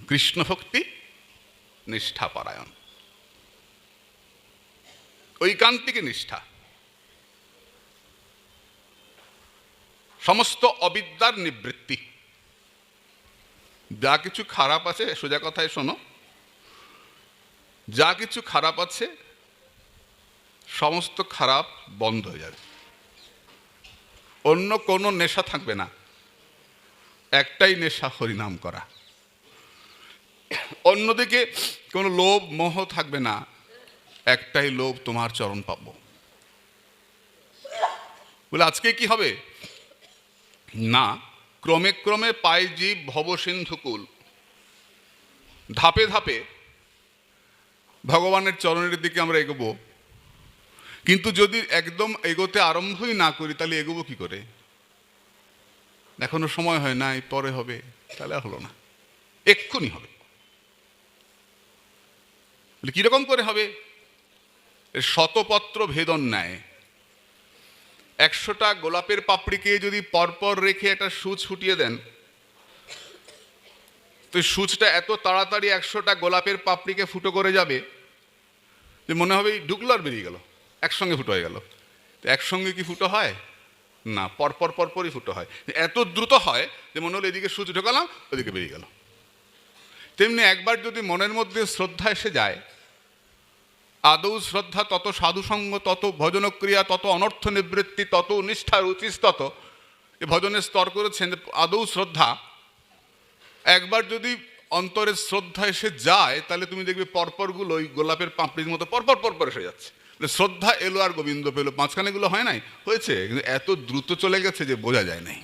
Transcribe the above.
কৃষ্ণ ভক্তি নিষ্ঠাপরায়ণ, ঐকান্তিক নিষ্ঠা, সমস্ত অবিদ্যার নিবৃত্তি। যা কিছু খারাপ আছে, সোজা কথায় শোনো, যা কিছু খারাপ আছে সমস্ত খারাপ বন্ধ হয়ে যাবে, অন্য কোনো নেশা থাকবে না, একটাই নেশা হরিনাম করা। অন্যদিকে কোনো লোভ মোহ থাকবে না, একটাই লোভ তোমার চরণ পাবো। বলে আজকে কি হবে না, ক্রমে ক্রমে পায় জীব ভবসিন্ধুকুল, ধাপে ধাপে ভগবানের চরণের দিকে আমরা এগোবো। কিন্তু যদি একদম এগোতে আরম্ভই না করি তাহলে এগোবো কি করে? এখনো সময় হয় নাই, পরে হবে, তাহলে হলো না, এক্ষুনি হবে। কিরকম করে হবে? শতপত্র ভেদন ন্যায়। 100টা গোলাপের পাপড়িকে যদি পরপর রেখে একটা সূচ ফুটিয়ে দেন, তো সূচটা এত তাড়াতাড়ি 100টা গোলাপের পাপড়িকে ফুটো করে যাবে যে মনে হবে ঢুকলো আর বেরিয়ে গেল, একসঙ্গে ফুটো হয়ে গেল। তো একসঙ্গে কি ফুটো হয় না, পরপর পরপরই ফুটো হয়। এত দ্রুত হয় যে মনে হলো এদিকে সূচ ঢোকালাম, ওদিকে বেরিয়ে গেল। তেমনি একবার যদি মনের মধ্যে শ্রদ্ধা এসে যায়, আদৌ শ্রদ্ধা, তত সাধুসঙ্গ, তত ভজনক্রিয়া, তত অনর্থ নিবৃত্তি, তত নিষ্ঠা রুচিস্তত, এ ভজনের স্তর করেছেন। আদৌ শ্রদ্ধা একবার যদি অন্তরের শ্রদ্ধা এসে যায়, তাহলে তুমি দেখবে পরপরগুলো ওই গোলাপের পাপড়ির মতো পরপর পরপর এসে যাচ্ছে। শ্রদ্ধা এলো আর গোবিন্দ পেলো, মাঝখানেগুলো হয় নাই, হয়েছে, কিন্তু এত দ্রুত চলে গেছে যে বোঝা যায় নাই।